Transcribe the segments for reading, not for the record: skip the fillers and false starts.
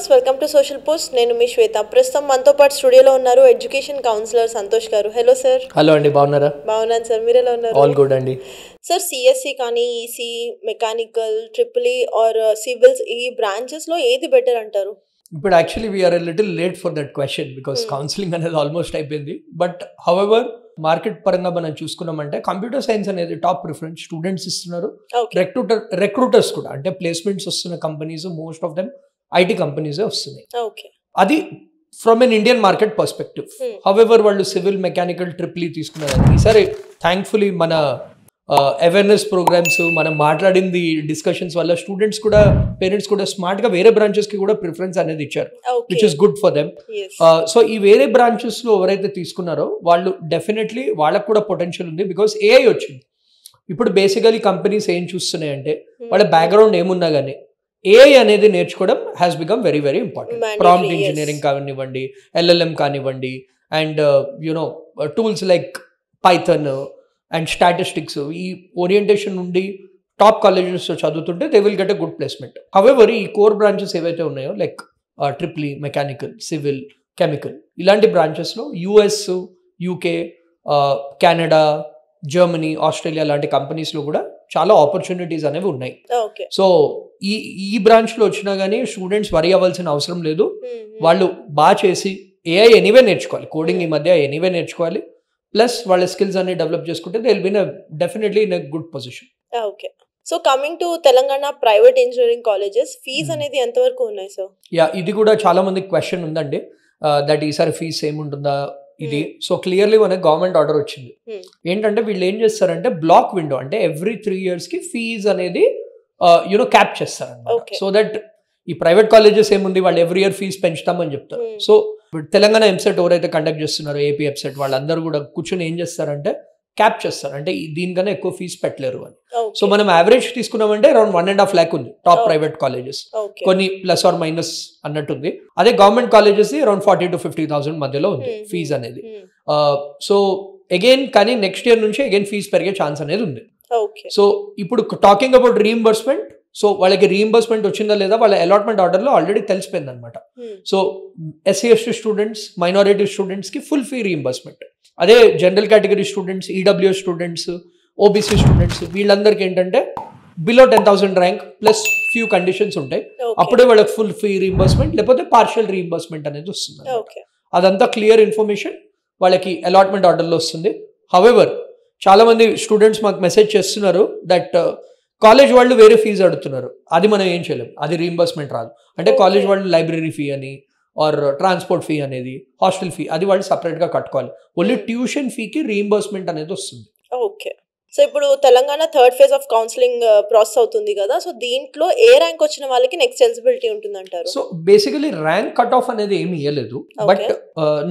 Viewers welcome to social post. నేను మీ శ్వేత. ప్రస్తుతం మనతో పాటు స్టూడియోలో ఉన్నారు ఎడ్యుకేషన్ కౌన్సిలర్ సంతోష్ గారు. Hello sir. హలో అండి, బాగున్నారా? బాగున్నాను సార్, మీరు ఎలా ఉన్నారు? ఆల్ గుడ్ అండి. సార్, సిఎస్సి కానీ EC, mechanical, triple E or civils, ఈ బ్రాంచెస్లో ఏది బెటర్ అంటారు? ఇప్పుడు actually we are little late for that question because counselling అనేది ఆల్మోస్ట్ అయిపోయింది. బట్ హౌఎవర్ మార్కెట్ పరంగా మనం చూసుకున్నామంటే కంప్యూటర్ సైన్స్ అనేది టాప్ ప్రిఫరెన్స్ స్టూడెంట్స్ ఇస్తున్నారు. రిక్రూటర్స్ కూడా, అంటే ప్లేస్మెంట్స్ వస్తున్న companies most of them IT కంపెనీసే వస్తున్నాయి. అది from an Indian market perspective. However వాళ్ళు సివిల్, మెకానికల్, ట్రిపుల్ ఈ తీసుకున్నారు. ఈసారి థ్యాంక్ఫుల్లీ మన అవేర్నెస్ ప్రోగ్రామ్స్, మనం మాట్లాడింది డిస్కషన్స్ వల్ల స్టూడెంట్స్ కూడా, పేరెంట్స్ కూడా స్మార్ట్ గా వేరే బ్రాంచెస్ కి కూడా ప్రిఫరెన్స్ అనేది ఇచ్చారు, which is good for them. So ఈ వేరే బ్రాంచెస్ లో ఎవరైతే తీసుకున్నారో వాళ్ళు డెఫినెట్లీ వాళ్ళకు కూడా పొటెన్షియల్ ఉంది. బికాస్ ఏఐ వచ్చింది. ఇప్పుడు బేసికలీ కంపెనీస్ ఏం చూస్తున్నాయంటే వాళ్ళ బ్యాక్గ్రౌండ్ ఏమున్నా కానీ ఏఐ అనేది నేర్చుకోవడం has become very very important. Prompt engineering కానివ్వండి, ఎల్ఎల్ఎం కానివ్వండి, and you know tools like Python and statistics, ఈ ఓరియంటేషన్ నుండి టాప్ కాలేజెస్ చదువుతుంటే they will get a good placement. However ఈ కోర్ బ్రాంచెస్ ఏవైతే ఉన్నాయో like triple E, mechanical, civil, chemical, ఇలాంటి బ్రాంచెస్లో US, UK, Canada, Germany, Australia లాంటి కంపెనీస్లో కూడా చాలా ఆపర్చునిటీస్ అనేవి ఉన్నాయి. సో ఈ బ్రాంచ్లో వచ్చినా కానీ స్టూడెంట్స్ వరీ అవ్వాల్సిన అవసరం లేదు. వాళ్ళు బాగా చేసి ఏఐ ఎనీవే నేర్చుకోవాలి, కోడింగ్ ఈ మధ్య ఎనీవే నేర్చుకోవాలి, ప్లస్ వాళ్ళ స్కిల్స్ అన్ని డెవలప్ చేసుకుంటే they will be definitely in a good position. Okay. So coming to Telangana private engineering colleges, fees అనేది ఎంతవరకు ఉన్నాయి సార్? ఇది కూడా చాలా మందికి క్వశ్చన్ ఉందండి, దట్ ఈసారి ఫీజ్ ఏముంటుందా ఇది. సో క్లియర్లీ మనకి గవర్నమెంట్ ఆర్డర్ వచ్చింది. ఏంటంటే వీళ్ళు ఏం చేస్తారంటే బ్లాక్ విండో, అంటే ఎవ్రీ 3 years కి ఫీజ్ అనేది క్యాప్ చేస్తారు అన్నమాట. సో దట్ ఈ ప్రైవేట్ కాలేజెస్ ఏముంది, వాళ్ళు ఎవ్రీ ఇయర్ ఫీజ్ పెంచుతామని చెప్తారు. సో తెలంగాణ ఎంసెట్ ఎవరైతే కండక్ట్ చేస్తున్నారో, ఏపీ ఎంసెట్, వాళ్ళందరూ కూడా కూర్చొని ఏం చేస్తారంటే క్యాప్ చేస్తారు, అంటే దీనికన్నా ఎక్కువ ఫీజ్ పెట్టలేరు అని. సో మనం యావరేజ్ తీసుకున్నామంటే అరౌండ్ 1.5 lakh ఉంది టాప్ ప్రైవేట్ కాలేజెస్, కొన్ని ప్లస్ ఆర్ మైనస్ అన్నట్టుంది. అదే గవర్నమెంట్ కాలేజెస్ అరౌండ్ 40,000 to 50,000 మధ్యలో ఉంది ఫీజ్ అనేది. సో అగైన్ కానీ నెక్స్ట్ ఇయర్ నుంచి అగైన్ ఫీజ్ పెరిగే ఛాన్స్ అనేది ఉంది. సో ఇప్పుడు టాకింగ్ అబౌట్ రీయింబర్స్మెంట్, సో వాళ్ళకి రీయింబర్స్మెంట్ వచ్చిందా లేదా వాళ్ళ అలాట్మెంట్ ఆర్డర్లో ఆల్రెడీ తెలిసిపోయింది అనమాట. So SC ST students, minority స్టూడెంట్స్కి ఫుల్ ఫీ రీయింబర్స్మెంట్. అదే general category students, EWS students, OBC students, వీళ్ళందరికీ ఏంటంటే below 10,000 rank plus few conditions ఉంటాయి, అప్పుడే వాళ్ళకి ఫుల్ ఫీ రీయింబర్స్మెంట్ లేకపోతే పార్షియల్ రీయింబర్స్మెంట్ అనేది వస్తుంది. అదంతా క్లియర్ ఇన్ఫర్మేషన్ వాళ్ళకి అలాట్మెంట్ ఆర్డర్లో వస్తుంది. హౌఎవర్ చాలా మంది స్టూడెంట్స్ మాకు మెసేజ్ చేస్తున్నారు దట్ కాలేజ్ వాళ్ళు వేరే ఫీజు అడుగుతున్నారు, అది మనం ఏం చేయలేం, అది రీయింబర్స్మెంట్ రాదు. అంటే కాలేజ్ వాళ్ళు లైబ్రరీ ఫీ అని ఆర్ ట్రాన్స్పోర్ట్ ఫీ అనేది, హాస్టల్ ఫీ, అది వాళ్ళు సపరేట్గా కట్టుకోవాలి. ఓన్లీ ట్యూషన్ ఫీకి రీయింబర్స్మెంట్ అనేది వస్తుంది. ఓకే. సో ఇప్పుడు Telangana third phase of counselling process అవుతుంది కదా, సో దీంట్లో ఏ ర్యాంక్ వచ్చిన వాళ్ళకి నెక్స్ట్ ఎలిజిబిలిటీ ఉంటుంది అంటారు? So basically rank cut off అనేది ఏమి ఇవ్వలేదు, బట్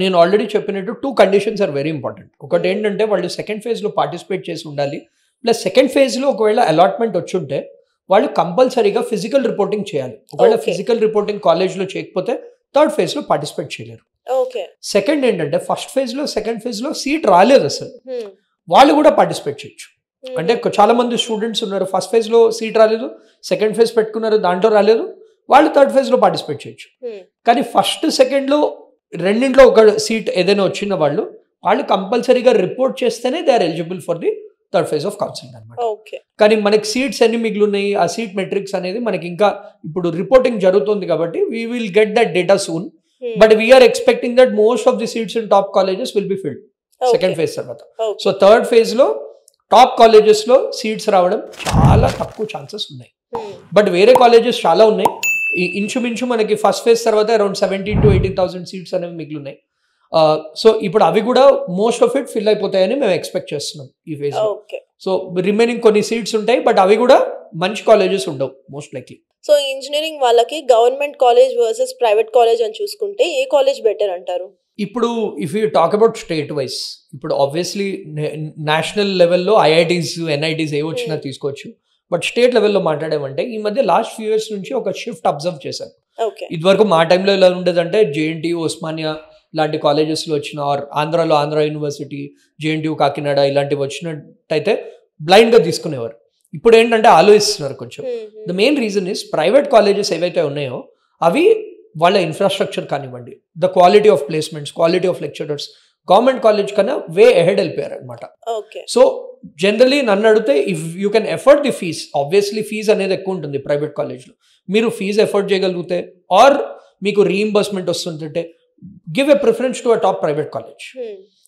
నేను ఆల్రెడీ చెప్పినట్టు 2 conditions ఆర్ వెరీ ఇంపార్టెంట్. ఒకటి ఏంటంటే వాళ్ళు సెకండ్ ఫేజ్లో పార్టిసిపేట్ చేసి ఉండాలి, ప్లస్ సెకండ్ ఫేజ్లో ఒకవేళ అలాట్మెంట్ వచ్చి ఉంటే వాళ్ళు కంపల్సరీగా ఫిజికల్ రిపోర్టింగ్ చేయాలి. ఒకవేళ ఫిజికల్ రిపోర్టింగ్ కాలేజ్లో చేయకపోతే థర్డ్ ఫేజ్లో పార్టిసిపేట్ చేయలేరు. సెకండ్ ఏంటంటే ఫస్ట్ ఫేజ్లో, సెకండ్ ఫేజ్లో సీట్ రాలేదు అసలు, వాళ్ళు కూడా పార్టిసిపేట్ చేయొచ్చు. అంటే చాలా మంది స్టూడెంట్స్ ఉన్నారు, ఫస్ట్ ఫేజ్లో సీట్ రాలేదు, సెకండ్ ఫేజ్ పెట్టుకున్నారు, దాంట్లో రాలేదు, వాళ్ళు థర్డ్ ఫేజ్లో పార్టిసిపేట్ చేయొచ్చు. కానీ ఫస్ట్ సెకండ్లో రెండింట్లో ఒక సీట్ ఏదైనా వచ్చిన వాళ్ళు కంపల్సరీగా రిపోర్ట్ చేస్తేనే they are eligible for the third phase of counselling అనమాట. కానీ మనకి సీట్స్ ఎన్ని మిగిలినాయి, ఆ సీట్ మెట్రిక్స్ అనేది మనకి ఇంకా ఇప్పుడు రిపోర్టింగ్ జరుగుతుంది కాబట్టి we will get that data soon. But we're expecting that most of the seats in top colleges will be filled second phase తర్వాత. సో థర్డ్ ఫేజ్ లో టాప్ కాలేజెస్ లో సీట్స్ రావడం చాలా తక్కువ ఛాన్సెస్ ఉన్నాయి, బట్ వేరే కాలేజెస్ చాలా ఉన్నాయి. ఇంచుమించు మనకి ఫస్ట్ ఫేజ్ తర్వాత అరౌండ్ 17,000 to 18,000 సీట్స్ అనేవి మిగిలి ఉన్నాయి. సో ఇప్పుడు అవి కూడా మోస్ట్ ఆఫ్ ఇట్ ఫిల్ అయిపోతాయని మేము ఎక్స్పెక్ట్ చేస్తున్నాం ఈ ఫేజ్ లో. సో రిమైనింగ్ కొన్ని సీట్స్ ఉంటాయి, బట్ అవి కూడా మంచి కాలేజెస్ ఉండవు మోస్ట్ లైక్లీ. సో ఇంజనీరింగ్ వాళ్ళకి government college versus private college అని చూసుకుంటే ఏ కాలేజ్ బెటర్ అంటారు? ఇప్పుడు if you talk about state wise, ఇప్పుడు ఆబ్వియస్లీ నేషనల్ లెవెల్లో ఐఐటీస్, ఎన్ఐటీస్ ఏ వచ్చినా తీసుకోవచ్చు, బట్ స్టేట్ లెవెల్లో మాట్లాడామంటే ఈ మధ్య లాస్ట్ ఫ్యూ ఇయర్స్ నుంచి ఒక షిఫ్ట్ అబ్జర్వ్ చేశాను. ఇదివరకు మా టైంలో ఎలా ఉండేదంటే జేఎన్టీయూ, ఉస్మానియా లాంటి కాలేజెస్లో వచ్చిన, ఆర్ ఆంధ్రాలో ఆంధ్ర యూనివర్సిటీ, జేఎన్టీయూ, కాకినాడ ఇలాంటివి వచ్చినట్టయితే బ్లైండ్గా తీసుకునేవారు. ఇప్పుడు ఏంటంటే ఆలోచిస్తున్నారు కొంచెం. The main reason is private colleges ఏవైతే ఉన్నాయో అవి వాళ్ళ ఇన్ఫ్రాస్ట్రక్చర్ కానివ్వండి, the quality of placements, quality of lecturers government college కన్నా వే అహెడ్ వెళ్ళిపోయారు అనమాట. సో జనరలీ నన్ను అడిగితే if you can afford the fees, obviously fees అనేది ఎక్కువ ఉంటుంది ప్రైవేట్ కాలేజ్లో, మీరు ఫీజ్ ఎఫర్ట్ చేయగలిగితే ఆర్ మీకు రీఇంబర్స్మెంట్ వస్తుంటే give a preference to a top private college.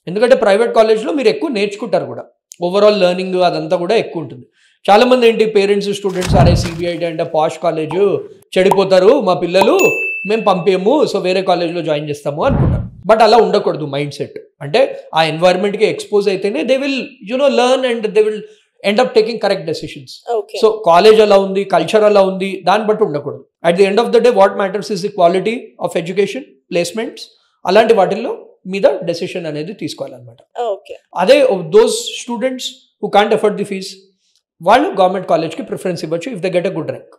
ఎందుకంటే ప్రైవేట్ కాలేజ్లో మీరు ఎక్కువ నేర్చుకుంటారు కూడా, ఓవరాల్ లెర్నింగ్ అదంతా కూడా ఎక్కువ ఉంటుంది. చాలా మంది ఏంటి పేరెంట్స్ స్టూడెంట్స్ అరే సిబిఐటి అంటే పాష్ కాలేజ్ చెడిపోతారు మా పిల్లలు, మేము పంపేము, సో వేరే కాలేజ్లో జాయిన్ చేస్తాము అనుకుంటారు. బట్ అలా ఉండకూడదు మైండ్ సెట్. అంటే ఆ ఎన్వైరన్మెంట్కి ఎక్స్పోజ్ అయితేనే they will learn and they will end up taking correct decisions. So college అలా ఉంది, కల్చర్ అలా ఉంది, దాన్ని బట్టి ఉండకూడదు. At the end of the day what matters is the quality of education, placements, అలాంటి వాటిల్లో మీద డెసిషన్ అనేది తీసుకోవాలన్నమాట. అదే those students who can't afford the fees వాళ్ళు గవర్నమెంట్ కాలేజ్కి ప్రిఫరెన్స్ ఇవ్వచ్చు if they get a good rank.